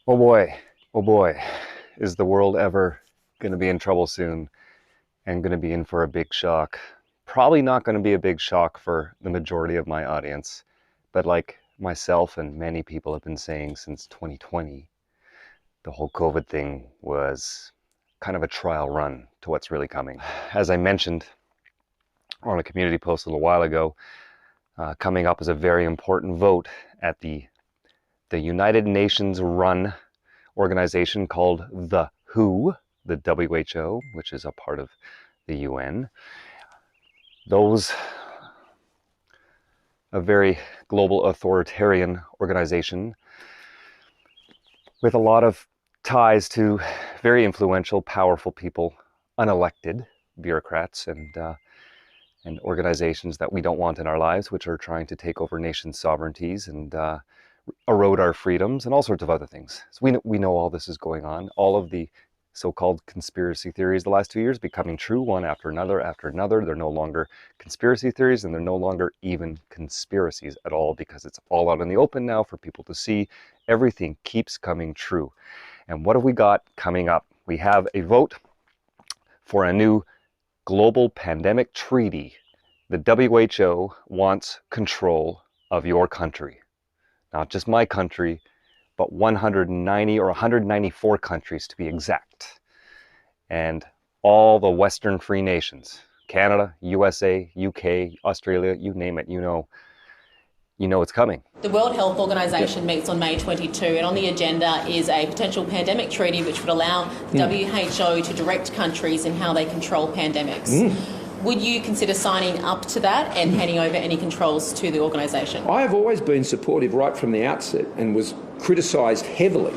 Oh boy, is the world ever going to be in trouble soon and going to be in for a big shock? Probably not going to be a big shock for the majority of my audience, but like myself and many people have been saying since 2020, the whole COVID thing was kind of a trial run to what's really coming. As I mentioned on a community post a little while ago, coming up is a very important vote at the United Nations run organization called the WHO, the WHO, which is a part of the UN. Those, a very global authoritarian organization with a lot of ties to very influential, powerful people, unelected bureaucrats and organizations that we don't want in our lives, which are trying to take over nation sovereignties and erode our freedoms and all sorts of other things. So we know all this is going on. All of the so-called conspiracy theories the last 2 years becoming true, one after another after another. They're no longer conspiracy theories, and they're no longer even conspiracies at all, because it's all out in the open now for people to see. Everything keeps coming true. And what have we got coming up? We have a vote for a new global pandemic treaty. The WHO wants control of your country. Not just my country, but 190 or 194 countries to be exact. And all the Western free nations, Canada, USA, UK, Australia, you name it, you know it's coming. The World Health Organization meets on May 22, and on the agenda is a potential pandemic treaty which would allow the WHO to direct countries in how they control pandemics. Would you consider signing up to that and handing over any controls to the organisation? I have always been supportive right from the outset and was criticised heavily,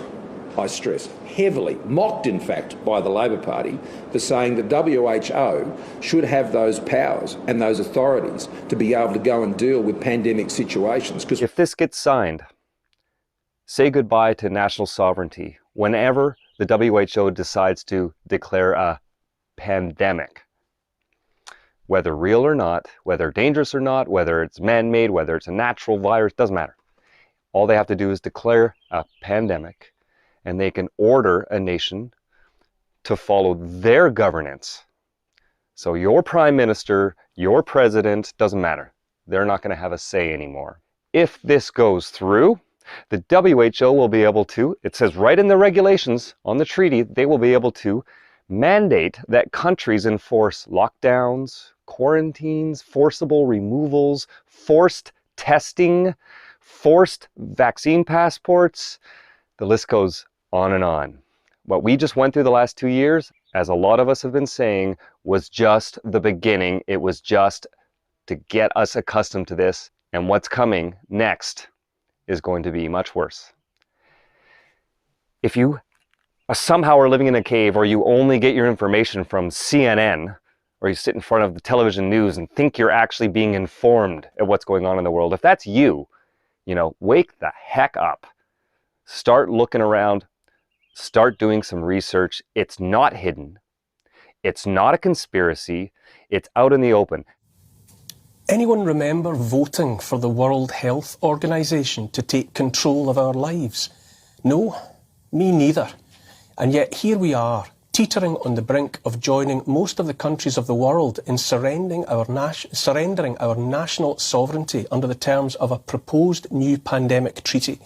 I stress, heavily, mocked in fact by the Labor Party for saying the WHO should have those powers and those authorities to be able to go and deal with pandemic situations. Because if this gets signed, say goodbye to national sovereignty whenever the WHO decides to declare a pandemic. Whether real or not, whether dangerous or not, whether it's man-made, whether it's a natural virus, doesn't matter. All they have to do is declare a pandemic, and they can order a nation to follow their governance. So your prime minister, your president, doesn't matter. They're not going to have a say anymore. If this goes through, the WHO will be able to, it says right in the regulations on the treaty, they will be able to mandate that countries enforce lockdowns, quarantines, forcible removals, forced testing, forced vaccine passports. The list goes on and on. What we just went through the last 2 years, as a lot of us have been saying, was just the beginning. It was just to get us accustomed to this. And what's coming next is going to be much worse. If you somehow are living in a cave, or you only get your information from CNN, or you sit in front of the television news and think you're actually being informed of what's going on in the world, if that's you, wake the heck up. Start looking around. Start doing some research. It's not hidden. It's not a conspiracy. It's out in the open. Anyone remember voting for the World Health Organization to take control of our lives? No, me neither. And yet here we are, teetering on the brink of joining most of the countries of the world in surrendering our national sovereignty under the terms of a proposed new pandemic treaty.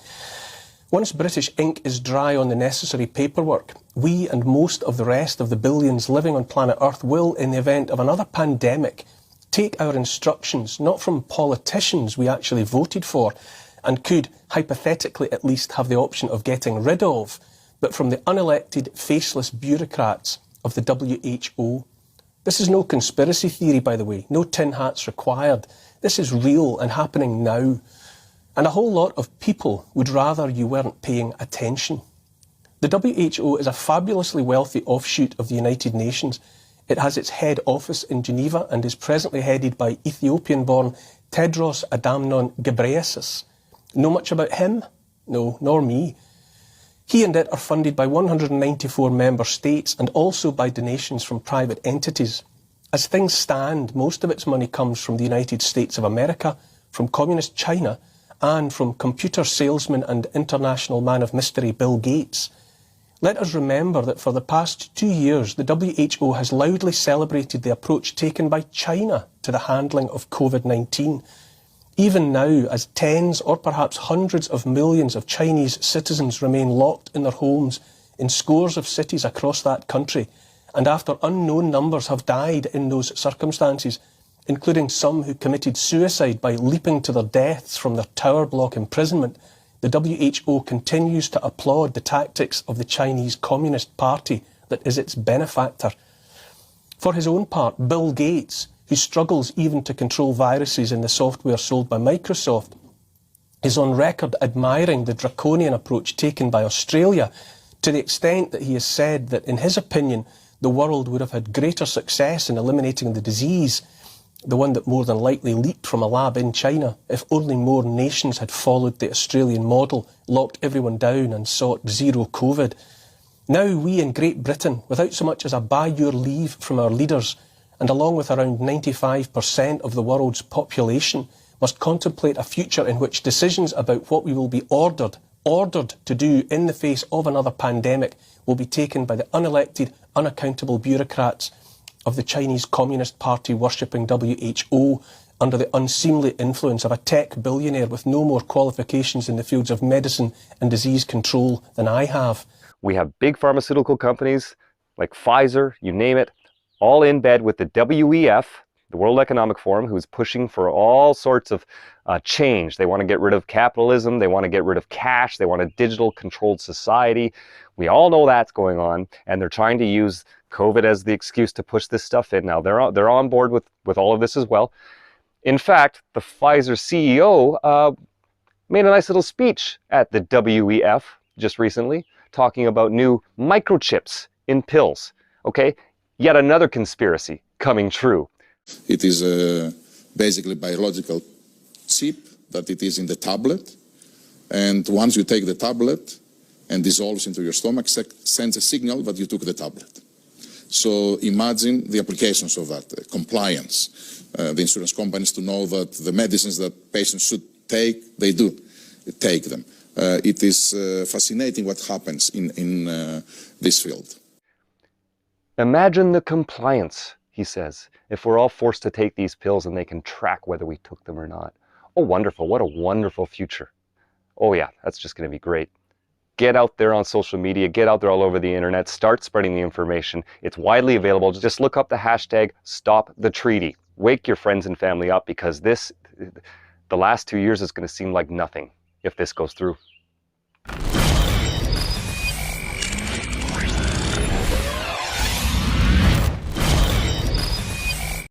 Once British ink is dry on the necessary paperwork, we and most of the rest of the billions living on planet Earth will, in the event of another pandemic, take our instructions not from politicians we actually voted for and could, hypothetically at least, have the option of getting rid of, but from the unelected, faceless bureaucrats of the WHO. This is no conspiracy theory, by the way. No tin hats required. This is real and happening now. And a whole lot of people would rather you weren't paying attention. The WHO is a fabulously wealthy offshoot of the United Nations. It has its head office in Geneva and is presently headed by Ethiopian-born Tedros Adhanom Ghebreyesus. Know much about him? No, nor me. He and it are funded by 194 member states and also by donations from private entities. As things stand, most of its money comes from the United States of America, from communist China, and from computer salesman and international man of mystery Bill Gates. Let us remember that for the past 2 years, the WHO has loudly celebrated the approach taken by China to the handling of COVID-19. Even now, as tens or perhaps hundreds of millions of Chinese citizens remain locked in their homes in scores of cities across that country, and after unknown numbers have died in those circumstances, including some who committed suicide by leaping to their deaths from their tower block imprisonment, the WHO continues to applaud the tactics of the Chinese Communist Party that is its benefactor. For his own part, Bill Gates, who struggles even to control viruses in the software sold by Microsoft, is on record admiring the draconian approach taken by Australia, to the extent that he has said that, in his opinion, the world would have had greater success in eliminating the disease, the one that more than likely leaked from a lab in China, if only more nations had followed the Australian model, locked everyone down and sought zero COVID. Now we in Great Britain, without so much as a by your leave from our leaders, and along with around 95% of the world's population, must contemplate a future in which decisions about what we will be ordered to do in the face of another pandemic will be taken by the unelected, unaccountable bureaucrats of the Chinese Communist Party worshipping WHO under the unseemly influence of a tech billionaire with no more qualifications in the fields of medicine and disease control than I have. We have big pharmaceutical companies like Pfizer, you name it, all in bed with the WEF, the World Economic Forum, who's pushing for all sorts of change. They want to get rid of capitalism, they want to get rid of cash, they want a digital controlled society. We all know that's going on, and they're trying to use COVID as the excuse to push this stuff in. Now, they're on board with all of this as well. In fact, the Pfizer CEO made a nice little speech at the WEF just recently, talking about new microchips in pills. Okay, yet another conspiracy coming true. It is basically biological chip that it is in the tablet, and once you take the tablet and dissolves into your stomach, sends a signal that you took the tablet. So imagine the applications of that, compliance, the insurance companies to know that the medicines that patients should take, they do take them. It is fascinating what happens in this field. Imagine the compliance, he says, if we're all forced to take these pills and they can track whether we took them or not. Oh, wonderful. What a wonderful future. Oh yeah, that's just going to be great. Get out there on social media, get out there all over the internet, start spreading the information. It's widely available. Just look up the hashtag #StopTheTreaty. Wake your friends and family up, because the last 2 years is going to seem like nothing if this goes through.